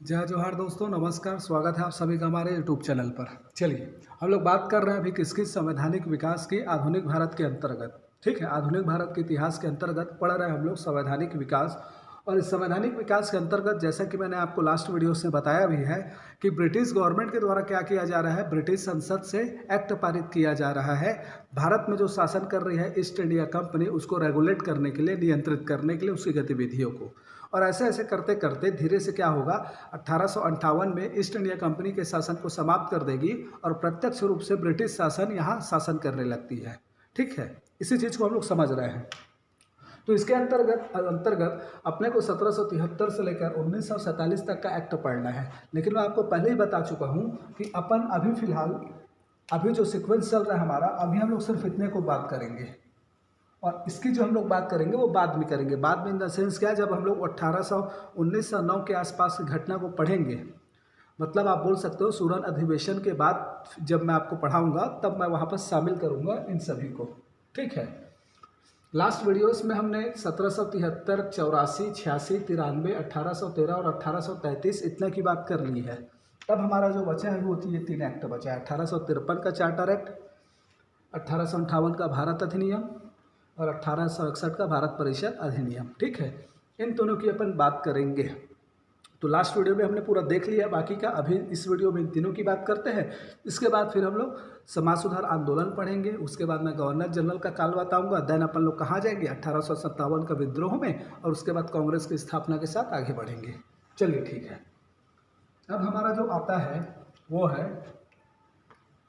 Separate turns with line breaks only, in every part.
जय जोहार दोस्तों, नमस्कार। स्वागत है आप सभी का हमारे यूट्यूब चैनल पर। चलिए, हम लोग बात कर रहे हैं अभी किसकी संवैधानिक विकास की आधुनिक भारत के अंतर्गत। ठीक है, आधुनिक भारत के इतिहास के अंतर्गत पढ़ रहे हैं हम लोग संवैधानिक विकास। और इस संवैधानिक विकास के अंतर्गत जैसा कि मैंने आपको लास्ट वीडियो से बताया भी है कि ब्रिटिश गवर्नमेंट के द्वारा क्या किया जा रहा है, ब्रिटिश संसद से एक्ट पारित किया जा रहा है। भारत में जो शासन कर रही है ईस्ट इंडिया कंपनी, उसको रेगुलेट करने के लिए, नियंत्रित करने के लिए उसकी गतिविधियों को। और ऐसे ऐसे करते करते धीरे से क्या होगा, 1858 में ईस्ट इंडिया कंपनी के शासन को समाप्त कर देगी और प्रत्यक्ष रूप से ब्रिटिश शासन यहाँ शासन करने लगती है। ठीक है, इसी चीज़ को हम लोग समझ रहे हैं। तो इसके अंतर्गत अंतर्गत अपने को 1773 से लेकर 1947 तक का एक्ट पढ़ना है। लेकिन मैं आपको पहले ही बता चुका हूँ कि अपन अभी फिलहाल अभी जो सीक्वेंस चल रहा है हमारा, अभी हम लोग सिर्फ इतने को बात करेंगे और इसकी जो हम लोग बात करेंगे वो बाद में करेंगे। बाद में इन द सेंस क्या, जब हम लोग 1909 के आसपास की घटना को पढ़ेंगे, मतलब आप बोल सकते हो सूरन अधिवेशन के बाद जब मैं आपको पढ़ाऊंगा तब मैं वहाँ पर शामिल करूँगा इन सभी को। ठीक है, लास्ट वीडियोस में हमने 1773, 84, 86, 93, 1813 और 1833 इतने की बात कर ली है। तब हमारा जो बचा है वो ये 3 एक्ट बचा है। 1853 का चार्टर एक्ट, 1858 का भारत अधिनियम और 1861 का भारत परिषद अधिनियम। ठीक है, इन दोनों की अपन बात करेंगे। तो लास्ट वीडियो में हमने पूरा देख लिया, बाकी का अभी इस वीडियो में इन तीनों की बात करते हैं। इसके बाद फिर हम लोग समाज सुधार आंदोलन पढ़ेंगे, उसके बाद मैं गवर्नर जनरल का काल बताऊंगा। देन अपन लोग कहाँ जाएंगे, 1857 का विद्रोह में, और उसके बाद कांग्रेस की स्थापना के साथ आगे बढ़ेंगे। चलिए ठीक है, अब हमारा जो आता है वो है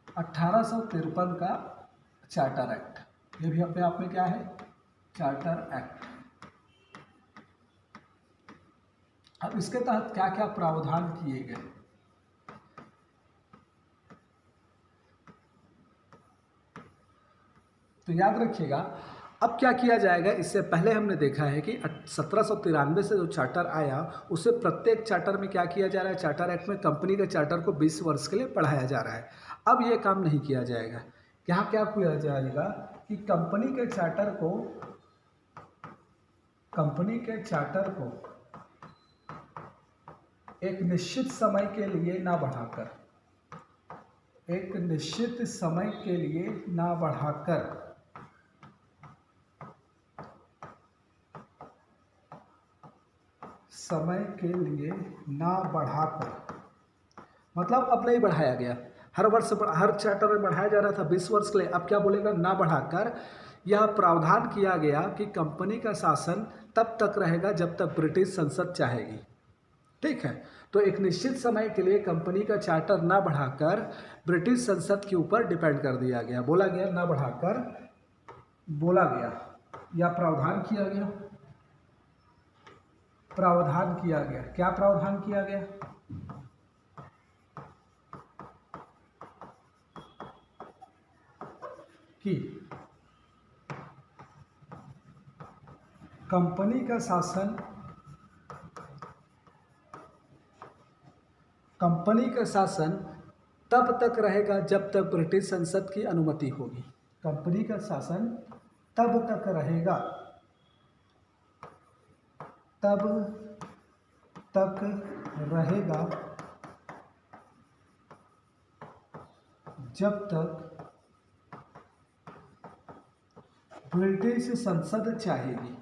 1853 का चार्टर एक्ट। ये भी अपने आप में क्या है, चार्टर एक्ट। अब इसके तहत क्या क्या प्रावधान किए गए, तो याद रखिएगा। अब क्या किया जाएगा, इससे पहले हमने देखा है कि 1793 से जो चार्टर आया उसे प्रत्येक चार्टर में क्या किया जा रहा है, चार्टर एक्ट में कंपनी के चार्टर को 20 वर्ष के लिए पढ़ाया जा रहा है। अब ये काम नहीं किया जाएगा। यहाँ क्या किया जाएगा कि कंपनी के चार्टर को एक निश्चित समय के लिए ना बढ़ाकर, मतलब अब नहीं बढ़ाया गया। हर वर्ष हर चार्टर में बढ़ाया जा रहा था 20 वर्ष के लिए। अब क्या बोलेगा, ना बढ़ाकर यह प्रावधान किया गया कि कंपनी का शासन तब तक रहेगा जब तक ब्रिटिश संसद चाहेगी। ठीक है, तो एक निश्चित समय के लिए कंपनी का चार्टर ना बढ़ाकर ब्रिटिश संसद के ऊपर डिपेंड कर दिया गया। बोला गया ना बढ़ाकर, बोला गया या प्रावधान किया गया। क्या प्रावधान किया गया, कि कंपनी का शासन तब तक रहेगा जब तक ब्रिटिश संसद की अनुमति होगी। कंपनी का शासन तब तक रहेगा जब तक ब्रिटिश संसद चाहेगी।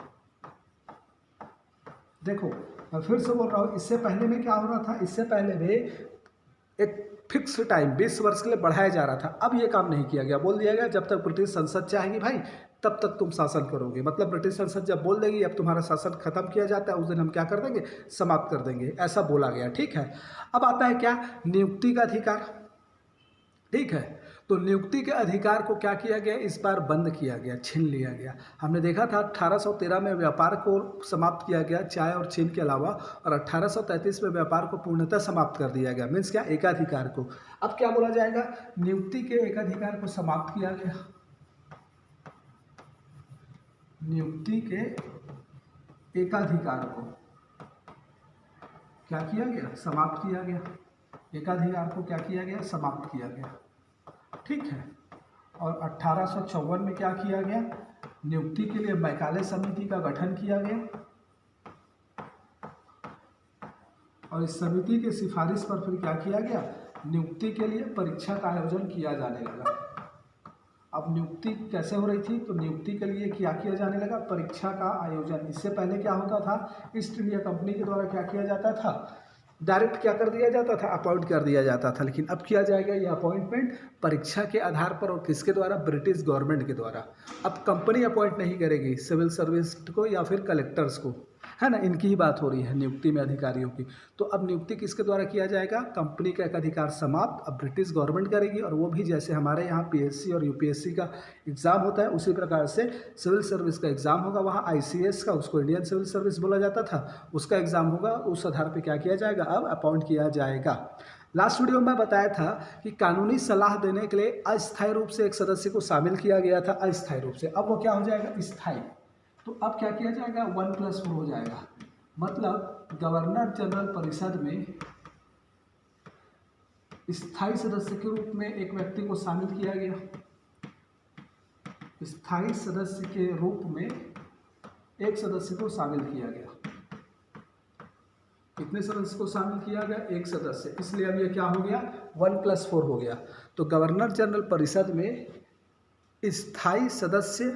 देखो, मैं फिर से बोल रहा हूँ, इससे पहले में क्या हो रहा था, इससे पहले में एक फिक्स टाइम 20 वर्ष के लिए बढ़ाया जा रहा था। अब ये काम नहीं किया गया, बोल दिया गया जब तक ब्रिटिश संसद चाहेगी भाई तब तक तुम शासन करोगे। मतलब ब्रिटिश संसद जब बोल देगी अब तुम्हारा शासन खत्म किया जाता है, उस दिन हम क्या कर देंगे, समाप्त कर देंगे, ऐसा बोला गया। ठीक है, अब आता है क्या, नियुक्ति का अधिकार। ठीक है, तो नियुक्ति के अधिकार को क्या किया गया, इस बार बंद किया गया, छीन लिया गया। हमने देखा था 1813 में व्यापार को समाप्त किया गया चाय और चीन के अलावा, और 1833 में व्यापार को पूर्णतः समाप्त कर दिया गया। मीन्स क्या, एकाधिकार को। अब क्या बोला जाएगा, नियुक्ति के एकाधिकार को समाप्त किया गया। नियुक्ति के एकाधिकार को क्या किया गया, समाप्त किया गया। एकाधिकार को क्या किया गया, समाप्त किया गया। ठीक है, और 1854 में क्या किया गया, नियुक्ति के लिए मैकाले समिति का गठन किया गया। और और इस समिति की सिफारिश पर फिर क्या किया गया, नियुक्ति के लिए परीक्षा का आयोजन किया जाने लगा। अब नियुक्ति कैसे हो रही थी, तो नियुक्ति के लिए क्या किया जाने लगा, परीक्षा का आयोजन। इससे पहले क्या होता था, ईस्ट इंडिया कंपनी के द्वारा क्या किया जाता था, डायरेक्ट क्या कर दिया जाता था, अपॉइंट कर दिया जाता था। लेकिन अब किया जाएगा ये अपॉइंटमेंट परीक्षा के आधार पर, और किसके द्वारा, ब्रिटिश गवर्नमेंट के द्वारा। अब कंपनी अपॉइंट नहीं करेगी सिविल सर्विस को या फिर कलेक्टर्स को, है ना, इनकी ही बात हो रही है नियुक्ति में अधिकारियों की। तो अब नियुक्ति किसके द्वारा किया जाएगा, कंपनी का एक अधिकार समाप्त, अब ब्रिटिश गवर्नमेंट करेगी। और वो भी जैसे हमारे यहाँ पीएससी और यूपीएससी का एग्ज़ाम होता है, उसी प्रकार से सिविल सर्विस का एग्ज़ाम होगा। वहाँ आईसीएस का, उसको इंडियन सिविल सर्विस बोला जाता था, उसका एग्ज़ाम होगा। उस आधार पर क्या किया जाएगा, अब अपॉइंट किया जाएगा। लास्ट वीडियो में बताया था कि कानूनी सलाह देने के लिए अस्थायी रूप से एक सदस्य को शामिल किया गया था, अस्थायी रूप से। अब वो क्या हो जाएगा, स्थायी। तो अब क्या किया जाएगा, 1+4 हो जाएगा। मतलब गवर्नर जनरल परिषद में स्थायी सदस्य के रूप में एक व्यक्ति को शामिल किया गया। स्थायी सदस्य के रूप में एक सदस्य को शामिल किया गया। कितने सदस्य को शामिल किया गया, एक सदस्य। इसलिए अब ये क्या हो गया, 1+4 हो गया। तो गवर्नर जनरल परिषद में स्थायी सदस्य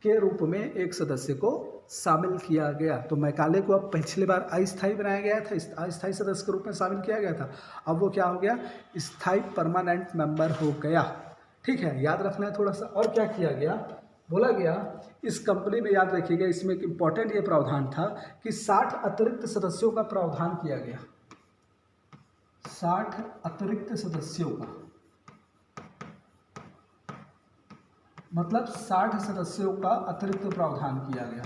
के रूप में एक सदस्य को शामिल किया गया। तो मैकाले को अब पिछली बार अस्थायी बनाया गया था, अस्थायी सदस्य के रूप में शामिल किया गया था। अब वो क्या हो गया, स्थायी परमानेंट मेंबर हो गया। ठीक है, याद रखना है थोड़ा सा। और क्या किया गया, बोला गया इस कंपनी में, याद रखिएगा, इसमें एक इम्पॉर्टेंट ये प्रावधान था कि 60 अतिरिक्त सदस्यों का प्रावधान किया गया। 60 अतिरिक्त सदस्यों का मतलब 60 सदस्यों का अतिरिक्त प्रावधान किया गया।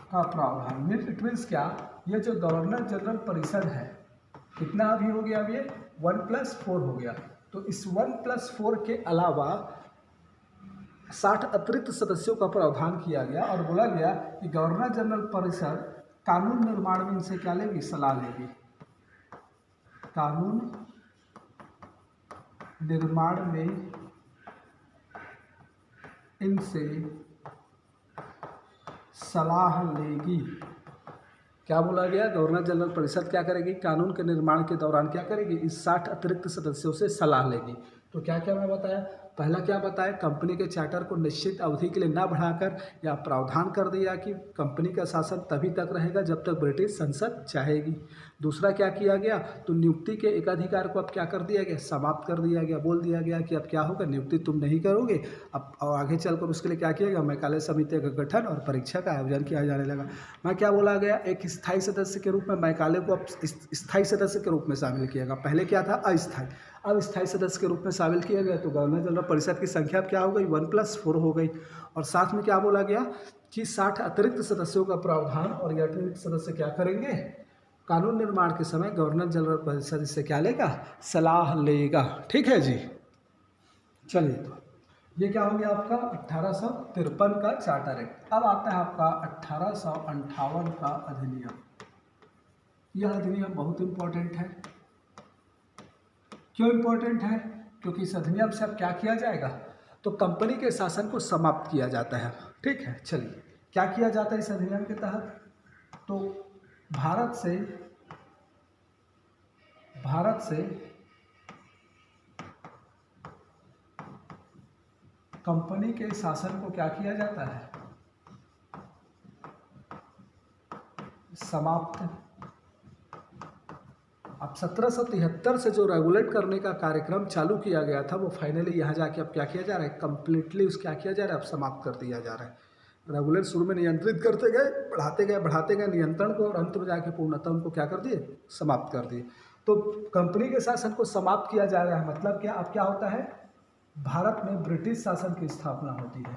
का प्रावधान इट मीन्स क्या, ये जो गवर्नर जनरल परिषद है, कितना अभी हो गया, अब ये 1+4 हो गया। तो इस 1+4 के अलावा 60 अतिरिक्त सदस्यों का प्रावधान किया गया। और बोला गया कि गवर्नर जनरल परिषद कानून निर्माण में इनसे क्या लेगी, सलाह लेगी। कानून निर्माण में इनसे सलाह लेगी। क्या बोला गया, गवर्नर जनरल परिषद क्या करेगी, कानून के निर्माण के दौरान क्या करेगी, इस 60 अतिरिक्त सदस्यों से सलाह लेगी। तो क्या क्या मैं बताया, पहला क्या बताया, कंपनी के चार्टर को निश्चित अवधि के लिए ना बढ़ाकर या प्रावधान कर दिया कि कंपनी का शासन तभी तक रहेगा जब तक ब्रिटिश संसद चाहेगी। दूसरा क्या किया गया, तो नियुक्ति के एकाधिकार को अब क्या कर दिया गया, समाप्त कर दिया गया। बोल दिया गया कि अब क्या होगा, नियुक्ति तुम नहीं करोगे। अब और आगे चलकर उसके लिए क्या किया गया, मैकाले समिति का गठन और परीक्षा का आयोजन किया जाने लगा। मैं क्या बोला गया, एक स्थायी सदस्य के रूप में मैकाले को अब स्थायी सदस्य के रूप में शामिल किया गया। पहले क्या था, अस्थायी, अब स्थायी सदस्य के रूप में शामिल किया गया। तो गवर्नर जनरल परिषद की संख्या क्या हो गई, 1+4 हो गई। और साथ में क्या बोला गया कि 60 अतिरिक्त सदस्यों का प्रावधान, और ये अतिरिक्त सदस्य क्या करेंगे, कानून निर्माण के समय गवर्नर जनरल परिषद इससे क्या लेगा, सलाह लेगा। ठीक है जी, चलिए। तो ये क्या हो गया आपका 1853 का चार्टर एक्ट। अब आता है आपका 1858 का अधिनियम। यह अधिनियम बहुत इंपॉर्टेंट है। क्यों इंपॉर्टेंट है, क्योंकि इस अधिनियम से अब क्या किया जाएगा, तो कंपनी के शासन को समाप्त किया जाता है। ठीक है, चलिए क्या किया जाता है इस अधिनियम के तहत, तो भारत से कंपनी के शासन को क्या किया जाता है, समाप्त। अब 1773 से जो रेगुलेट करने का कार्यक्रम चालू किया गया था, वो फाइनली यहाँ जाके अब क्या किया जा रहा है, कम्प्लीटली उस क्या किया जा रहा है, अब समाप्त कर दिया जा रहा है। रेगुलेट शुरू में नियंत्रित करते गए, बढ़ाते गए नियंत्रण को, और अंत में जाके पूर्णतः उनको क्या कर दिए, समाप्त कर दिए। तो कंपनी के शासन को समाप्त किया जा रहा है, मतलब क्या, अब क्या होता है, भारत में ब्रिटिश शासन की स्थापना होती है।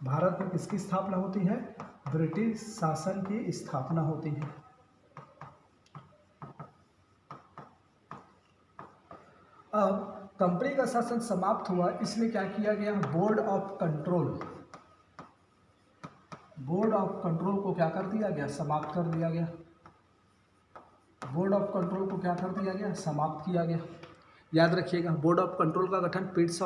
भारत में किसकी स्थापना होती है, ब्रिटिश शासन की स्थापना होती है। अब कंपनी का शासन समाप्त हुआ, इसलिए क्या किया गया, बोर्ड ऑफ कंट्रोल को क्या कर दिया गया, समाप्त कर दिया गया। बोर्ड ऑफ कंट्रोल को क्या कर दिया गया, समाप्त किया गया। याद रखिएगा। बोर्ड ऑफ कंट्रोल का गठन पिट्स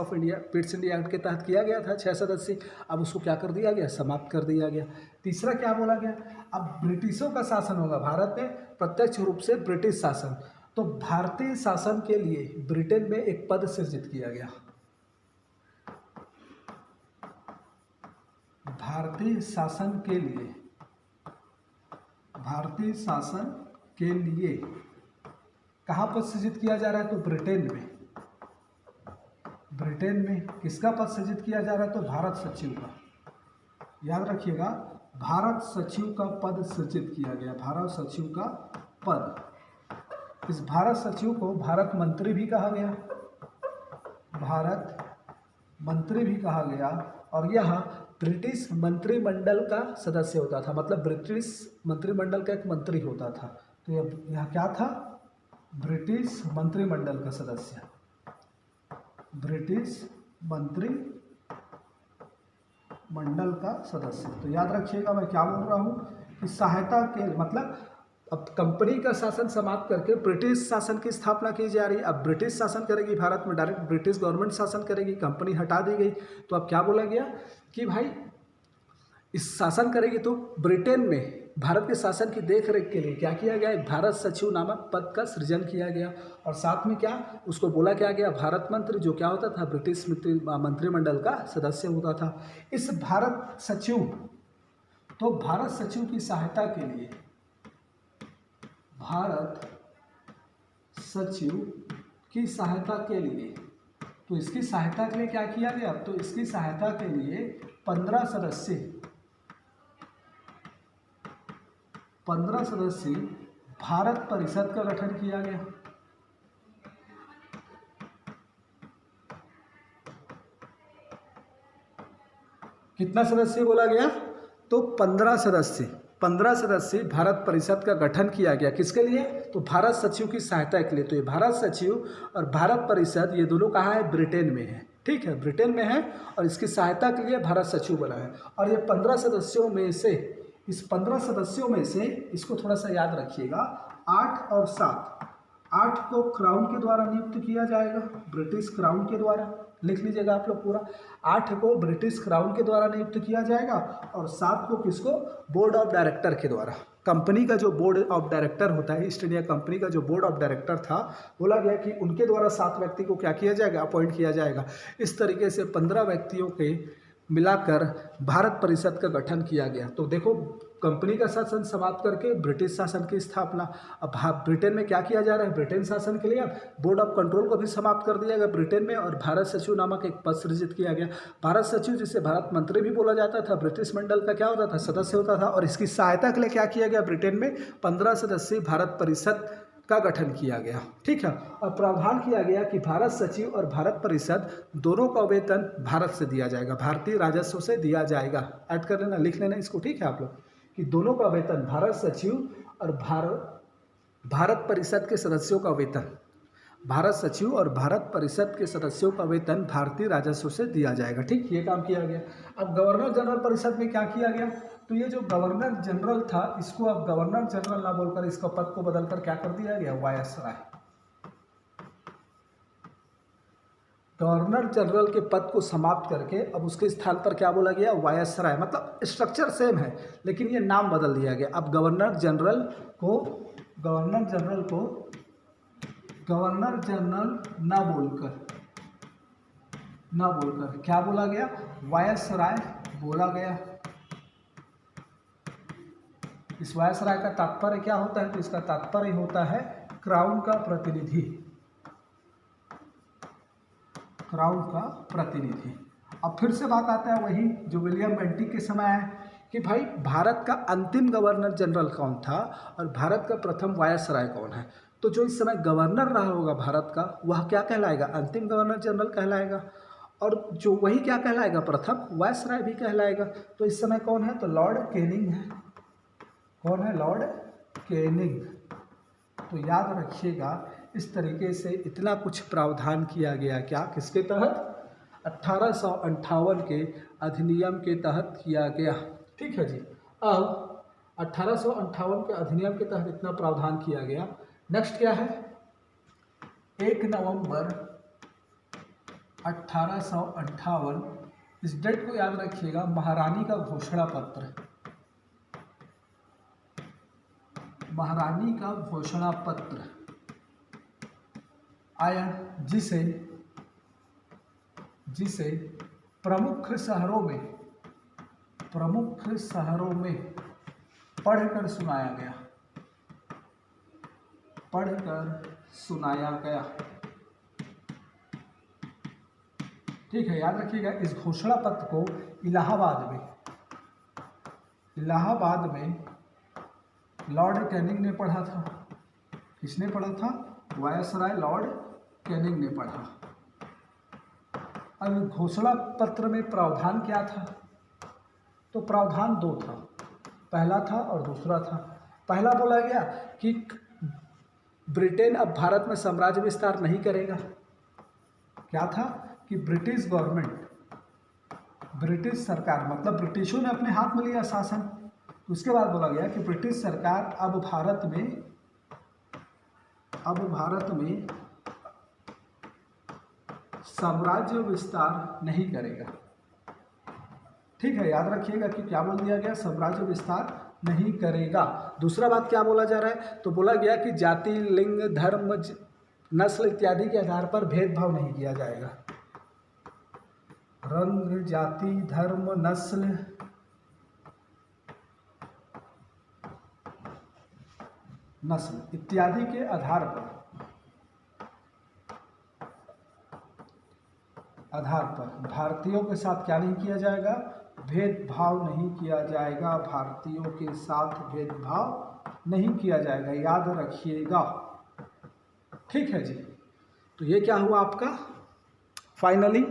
इंडिया एक्ट के तहत किया गया था 6 सदस्य, अब उसको क्या कर दिया गया, समाप्त कर दिया गया। तीसरा क्या बोला गया, अब ब्रिटिशों का शासन होगा भारत में, प्रत्यक्ष रूप से ब्रिटिश शासन। तो भारतीय शासन के लिए ब्रिटेन में एक पद सृजित किया गया। भारतीय शासन के लिए कहाँ पद सृजित किया जा रहा है, तो ब्रिटेन में किसका पद सृजित किया जा रहा है, तो भारत सचिव का। याद रखिएगा, भारत सचिव का पद सृजित किया गया, भारत सचिव का पद। इस भारत सचिव को भारत मंत्री भी कहा गया, और यह ब्रिटिश मंत्रिमंडल का सदस्य होता था, मतलब ब्रिटिश मंत्रिमंडल का एक मंत्री होता था। तो यह क्या था, ब्रिटिश मंत्रिमंडल का सदस्य, ब्रिटिश मंत्रिमंडल का सदस्य। तो याद रखिएगा मैं क्या बोल रहा हूँ कि सहायता के मतलब अब कंपनी का शासन समाप्त करके ब्रिटिश शासन की स्थापना की जा रही है। अब ब्रिटिश शासन करेगी भारत में, डायरेक्ट ब्रिटिश गवर्नमेंट शासन करेगी, कंपनी हटा दी गई। तो अब क्या बोला गया कि भाई इस शासन करेगी, तो ब्रिटेन में भारत के शासन की देखरेख के लिए क्या किया गया, एक भारत सचिव नामक पद का सृजन किया गया। और साथ में क्या उसको बोला क्या गया, भारत मंत्री, जो क्या होता था, ब्रिटिश मंत्रिमंडल का सदस्य होता था। इस भारत सचिव की सहायता के लिए, तो इसकी सहायता के लिए क्या किया गया, तो इसकी सहायता के लिए 15 सदस्यीय भारत परिषद का गठन किया गया। कितना सदस्य बोला गया, तो 15 सदस्य भारत परिषद का गठन किया गया। किसके लिए, तो भारत सचिव की सहायता के लिए। तो ये भारत सचिव और भारत परिषद ये दोनों कहाँ है, ब्रिटेन में है, ठीक है, ब्रिटेन में है, और इसकी सहायता के लिए भारत सचिव बना है। और ये 15 सदस्यों में से, इसको थोड़ा सा याद रखिएगा, 8 और 7, 8 को क्राउन के द्वारा नियुक्त किया जाएगा, ब्रिटिश क्राउन के द्वारा, लिख लीजिएगा आप लोग पूरा, 8 को ब्रिटिश क्राउन के द्वारा नियुक्त किया जाएगा, और 7 को किसको, बोर्ड ऑफ डायरेक्टर के द्वारा। कंपनी का जो बोर्ड ऑफ डायरेक्टर होता है, ईस्ट इंडिया कंपनी का जो बोर्ड ऑफ डायरेक्टर था, बोला गया कि उनके द्वारा 7 व्यक्ति को क्या किया जाएगा, अपॉइंट किया जाएगा। इस तरीके से 15 व्यक्तियों के मिलाकर भारत परिषद का गठन किया गया। तो देखो, कंपनी का शासन समाप्त करके ब्रिटिश शासन की स्थापना। अब ब्रिटेन में क्या किया जा रहा है, ब्रिटेन शासन के लिए अब बोर्ड ऑफ कंट्रोल को भी समाप्त कर दिया गया ब्रिटेन में, और भारत सचिव नामक एक पद सृजित किया गया। भारत सचिव, जिसे भारत मंत्री भी बोला जाता था, ब्रिटिश मंडल का क्या होता था, सदस्य होता था। और इसकी सहायता के लिए क्या किया गया, ब्रिटेन में 15 सदस्यीय भारत परिषद का गठन किया गया, ठीक है। और प्रावधान किया गया कि भारत सचिव और भारत परिषद दोनों का वेतन भारत से दिया जाएगा, भारतीय राजस्व से दिया जाएगा। ऐड कर लेना, लिख लेना इसको, ठीक है आप लोग, कि दोनों का वेतन, भारत सचिव और भारत परिषद के सदस्यों का वेतन, भारत सचिव और भारत परिषद के सदस्यों का वेतन भारतीय राजस्व से दिया जाएगा, ठीक, ये काम किया गया। अब गवर्नर जनरल परिषद में क्या किया गया, तो ये जो गवर्नर जनरल था, इसको अब गवर्नर जनरल ना बोलकर इसका पद को बदलकर क्या कर दिया गया, वायसराय। गवर्नर जनरल के पद को समाप्त करके अब उसके स्थान पर क्या बोला गया, वायसराय। मतलब स्ट्रक्चर सेम है, लेकिन ये नाम बदल दिया गया। अब गवर्नर जनरल ना बोलकर क्या बोला गया, वायसराय बोला गया। इस वायसराय का तात्पर्य क्या होता है, तो इसका तात्पर्य होता है क्राउन का प्रतिनिधि। अब फिर से बात आता है वही जो विलियम बेंटिक के समय है कि भाई भारत का अंतिम गवर्नर जनरल कौन था और भारत का प्रथम वायसराय कौन है। तो जो इस समय गवर्नर रहा होगा भारत का, वह क्या कहलाएगा, अंतिम गवर्नर जनरल कहलाएगा, और जो वही क्या कहलाएगा, प्रथम वायसराय भी कहलाएगा। तो इस समय कौन है, तो लॉर्ड कैनिंग है। कौन है, लॉर्ड कैनिंग। तो याद रखिएगा, इस तरीके से इतना कुछ प्रावधान किया गया, क्या, किसके तहत, 1858 के अधिनियम के तहत किया गया, ठीक है जी। अब 1858 के अधिनियम के तहत इतना प्रावधान किया गया। नेक्स्ट क्या है, 1 नवंबर 1858, इस डेट को याद रखिएगा, महारानी का घोषणा पत्र, महारानी का घोषणा पत्र आया, जिसे प्रमुख शहरों में पढ़कर सुनाया गया। ठीक है, याद रखिएगा, इस घोषणा पत्र को इलाहाबाद में लॉर्ड कैनिंग ने पढ़ा था। किसने पढ़ा था? वायसराय लॉर्ड कैनिंग ने पढ़ा। अब घोषणा पत्र में प्रावधान क्या था? तो प्रावधान 2 था, पहला था और दूसरा था। पहला बोला गया कि ब्रिटेन अब भारत में साम्राज्य विस्तार नहीं करेगा। क्या था? कि ब्रिटिश गवर्नमेंट, ब्रिटिश सरकार, मतलब ब्रिटिशों ने अपने हाथ में लिया शासन। उसके बाद बोला गया कि ब्रिटिश सरकार अब भारत में साम्राज्य विस्तार नहीं करेगा। ठीक है, याद रखिएगा कि क्या बोल दिया गया? साम्राज्य विस्तार नहीं करेगा। दूसरा बात क्या बोला जा रहा है? तो बोला गया कि जाति, लिंग, धर्म, नस्ल इत्यादि के आधार पर भेदभाव नहीं किया जाएगा। रंग, जाति, धर्म, नस्ल इत्यादि के आधार पर भारतीयों के साथ क्या नहीं किया जाएगा? भेदभाव नहीं किया जाएगा। भारतीयों के साथ भेदभाव नहीं किया जाएगा, याद रखिएगा। ठीक है जी, तो ये क्या हुआ आपका? फाइनली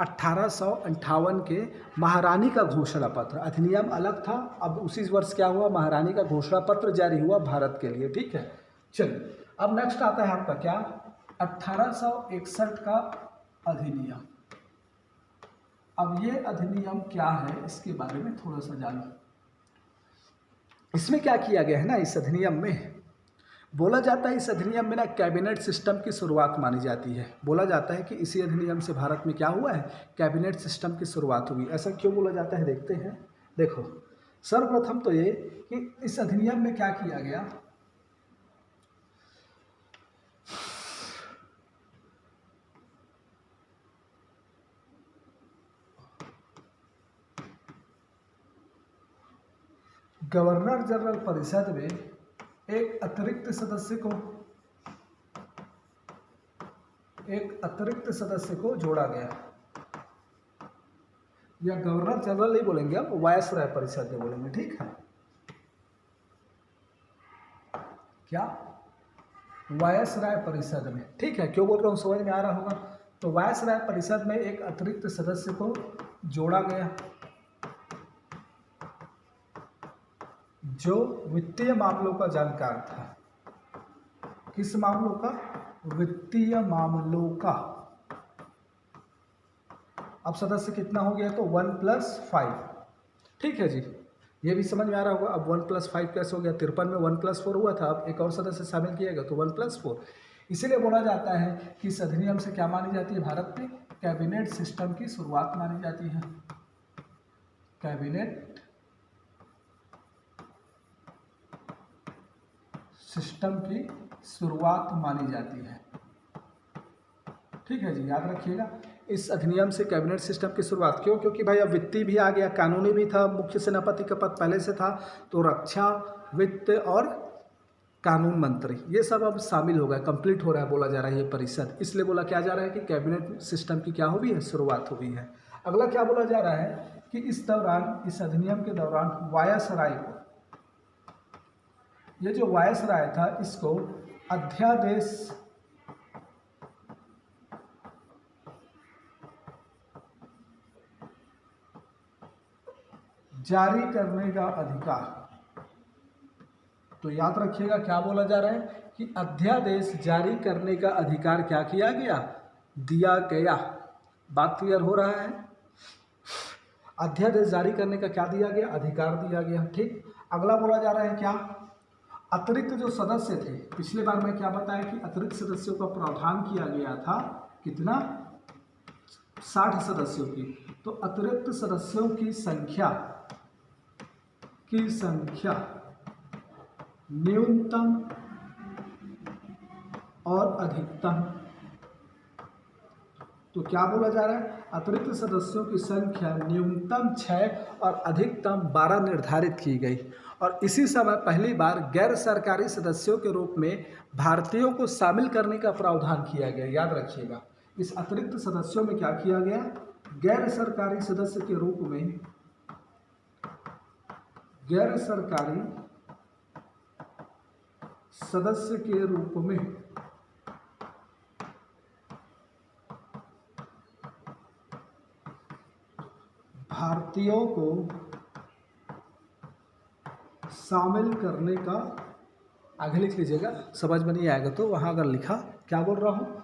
1858 के महारानी का घोषणा पत्र, अधिनियम अलग था, अब उसी वर्ष क्या हुआ? महारानी का घोषणा पत्र जारी हुआ भारत के लिए। ठीक है, चलिए अब नेक्स्ट आता है आपका क्या? 1861 का अधिनियम। अब ये अधिनियम क्या है, इसके बारे में थोड़ा सा जानो। इसमें क्या किया गया है ना, इस अधिनियम में बोला जाता है, इस अधिनियम में ना कैबिनेट सिस्टम की शुरुआत मानी जाती है। बोला जाता है कि इसी अधिनियम से भारत में क्या हुआ है? कैबिनेट सिस्टम की शुरुआत हुई। ऐसा क्यों बोला जाता है, देखते हैं। देखो, सर्वप्रथम तो ये कि इस अधिनियम में क्या किया गया, गवर्नर जनरल परिषद में एक अतिरिक्त सदस्य को जोड़ा गया, या गवर्नर जनरल नहीं बोलेंगे, अब वायसराय परिषद में बोलेंगे। ठीक है, क्या? वायसराय परिषद में। ठीक है, क्यों बोल रहा हूँ समझ में आ रहा होगा। तो वायसराय परिषद में एक अतिरिक्त सदस्य को जोड़ा गया जो वित्तीय मामलों का जानकार था। किस मामलों का? वित्तीय मामलों का। अब सदस्य कितना हो गया? तो 1+5। ठीक है जी, ये भी समझ में आ रहा होगा। अब 1+5 कैसे हो गया? 53 में 1+4 हुआ था, अब एक और सदस्य शामिल किया गया तो 1+4। इसीलिए बोला जाता है कि इस अधिनियम से क्या मानी जाती है? भारत में कैबिनेट सिस्टम की शुरुआत मानी जाती है। कैबिनेट सिस्टम की शुरुआत मानी जाती है। ठीक है जी, याद रखिएगा, इस अधिनियम से कैबिनेट सिस्टम की शुरुआत। क्यों? क्योंकि भाई अब वित्तीय भी आ गया, कानूनी भी था, मुख्य सेनापति का पद पहले से था, तो रक्षा, वित्त और कानून मंत्री ये सब अब शामिल हो गए, कंप्लीट हो रहा है बोला जा रहा है ये परिषद। इसलिए बोला क्या जा रहा है कि कैबिनेट सिस्टम की क्या हुई है? शुरुआत हुई है। अगला क्या बोला जा रहा है कि इस दौरान, इस अधिनियम के दौरान वायसराय को, ये जो वायसराय था इसको अध्यादेश जारी करने का अधिकार। तो याद रखिएगा क्या बोला जा रहा है कि अध्यादेश जारी करने का अधिकार क्या किया गया? दिया गया। बात क्लियर हो रहा है? अध्यादेश जारी करने का क्या दिया गया? अधिकार दिया गया। ठीक, अगला बोला जा रहा है क्या? अतिरिक्त जो सदस्य थे, पिछले बार मैं क्या बताया कि अतिरिक्त सदस्यों का प्रावधान किया गया था कितना, 60 सदस्यों की। तो अतिरिक्त सदस्यों की संख्या न्यूनतम और अधिकतम, तो क्या बोला जा रहा है, अतिरिक्त सदस्यों की संख्या न्यूनतम 6 और अधिकतम 12 निर्धारित की गई। और इसी समय पहली बार गैर सरकारी सदस्यों के रूप में भारतीयों को शामिल करने का प्रावधान किया गया। याद रखिएगा, इस अतिरिक्त सदस्यों में क्या किया गया, गैर सरकारी सदस्य के रूप में, गैर सरकारी सदस्य के रूप में भारतीयों को शामिल करने का, आगे लिख लीजिएगा, समझ में नहीं आएगा तो वहाँ अगर लिखा, क्या बोल रहा हूँ,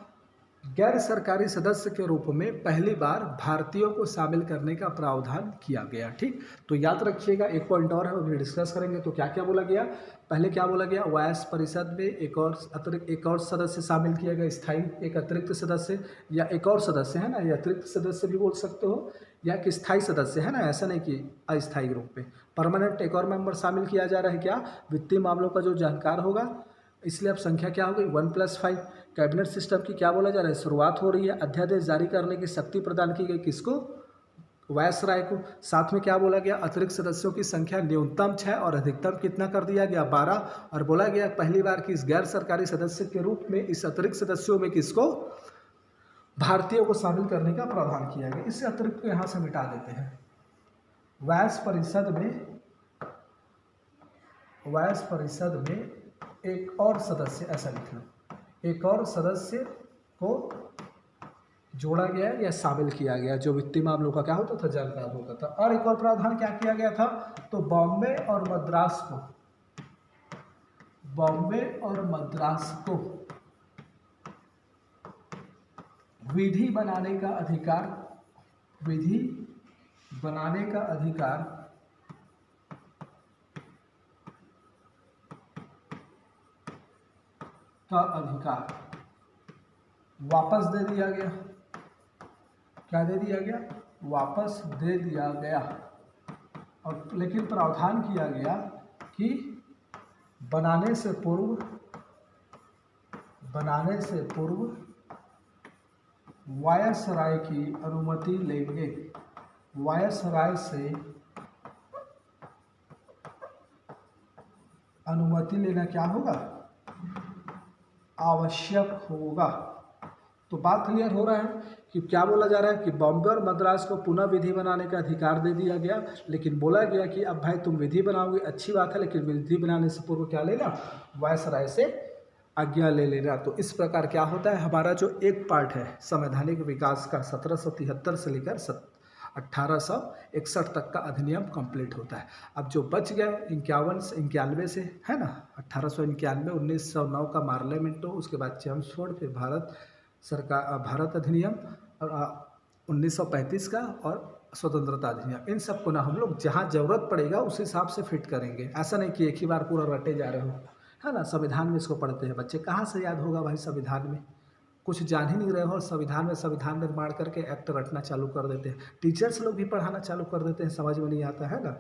गैर सरकारी सदस्य के रूप में पहली बार भारतीयों को शामिल करने का प्रावधान किया गया। ठीक, तो याद रखिएगा। एक पॉइंट और है, वो भी डिस्कस करेंगे। तो क्या क्या बोला गया, पहले क्या बोला गया, वायस परिषद में एक और सदस्य शामिल किया गया, स्थायी एक अतिरिक्त सदस्य या एक और सदस्य है ना, ये अतिरिक्त सदस्य भी बोल सकते हो या कि स्थायी सदस्य है ना, ऐसा नहीं कि अस्थायी रूप में। परमानेंट एक और मेंबर शामिल किया जा रहा है, क्या, वित्तीय मामलों का जो जानकार होगा। इसलिए अब संख्या क्या हो गई, 1+5। कैबिनेट सिस्टम की क्या बोला जा रहा है, शुरुआत हो रही है। अध्यादेश जारी करने की शक्ति प्रदान की गई किसको, वायसराय को। साथ में क्या बोला गया, अतिरिक्त सदस्यों की संख्या न्यूनतम 6 और अधिकतम कितना कर दिया गया, 12। और बोला गया पहली बार कि इस गैर सरकारी सदस्य के रूप में इस अतिरिक्त सदस्यों में किसको, भारतीयों को शामिल करने का प्रावधान किया गया। इससे अतिरिक्त को यहाँ से मिटा देते हैं। वायस परिषद में एक और सदस्य, ऐसा लिख लो, एक और सदस्य को जोड़ा गया या शामिल किया गया जो वित्तीय मामलों का क्या होता था, जानकार होता था। और एक और प्रावधान क्या किया गया था, तो बॉम्बे और मद्रास को विधि बनाने का अधिकार वापस दे दिया गया। क्या दे दिया गया, वापस दे दिया गया। और लेकिन प्रावधान किया गया कि बनाने से पूर्व वायसराय की अनुमति लेंगे। वायसराय से अनुमति लेना क्या होगा, आवश्यक होगा। तो बात क्लियर हो रहा है कि क्या बोला जा रहा है कि बॉम्बे और मद्रास को पुनः विधि बनाने का अधिकार दे दिया गया। लेकिन बोला गया कि अब भाई तुम विधि बनाओगे, अच्छी बात है, लेकिन विधि बनाने से पूर्व क्या लेना, वायसराय से आज्ञा ले लेना। तो इस प्रकार क्या होता है, हमारा जो एक पार्ट है संवैधानिक विकास का 1773 से लेकर 1861 तक का अधिनियम कंप्लीट होता है। अब जो बच गए 91 से है ना, 1891, 1909 का मार्लियामेंटो, उसके बाद चेम्सफोर्ड, फिर भारत अधिनियम और 1935 का और स्वतंत्रता अधिनियम। इन सबको ना हम लोग जहाँ ज़रूरत पड़ेगा उस हिसाब से फिट करेंगे। ऐसा नहीं कि एक ही बार पूरा रटे जा रहे हो, है ना। संविधान में इसको पढ़ते हैं बच्चे, कहाँ से याद होगा भाई, संविधान में कुछ जान ही नहीं रहे हो। संविधान निर्माण करके एक्ट रटना चालू कर देते हैं। टीचर्स लोग भी पढ़ाना चालू कर देते हैं, समझ में नहीं आता है ना।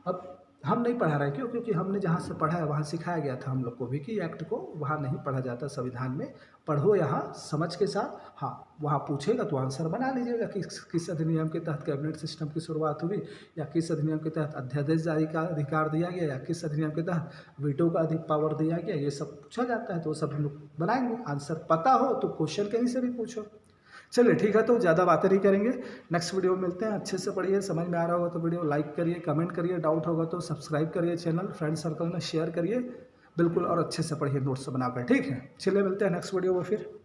अब हम नहीं पढ़ा रहे, क्यों, क्योंकि हमने जहाँ से पढ़ा है वहाँ सिखाया गया था हम लोग को भी कि एक्ट को वहाँ नहीं पढ़ा जाता, संविधान में पढ़ो यहाँ समझ के साथ। हाँ, वहाँ पूछेगा तो आंसर बना लीजिएगा कि किस अधिनियम के तहत कैबिनेट सिस्टम की शुरुआत हुई, या किस अधिनियम के तहत अध्यादेश जारी का अधिकार दिया गया, या किस अधिनियम के तहत वीटो का अधिक पावर दिया गया। ये सब पूछा जाता है तो वो सब हम लोग बनाएंगे। आंसर पता हो तो क्वेश्चन कहीं से भी पूछो। चलिए ठीक है, तो ज़्यादा बातें नहीं करेंगे, नेक्स्ट वीडियो में मिलते हैं। अच्छे से पढ़िए, समझ में आ रहा होगा तो वीडियो लाइक करिए, कमेंट करिए, डाउट होगा तो सब्सक्राइब करिए चैनल, फ्रेंड सर्कल में शेयर करिए बिल्कुल, और अच्छे से पढ़िए नोट्स बनाकर। ठीक है, चलिए मिलते हैं नेक्स्ट वीडियो में फिर।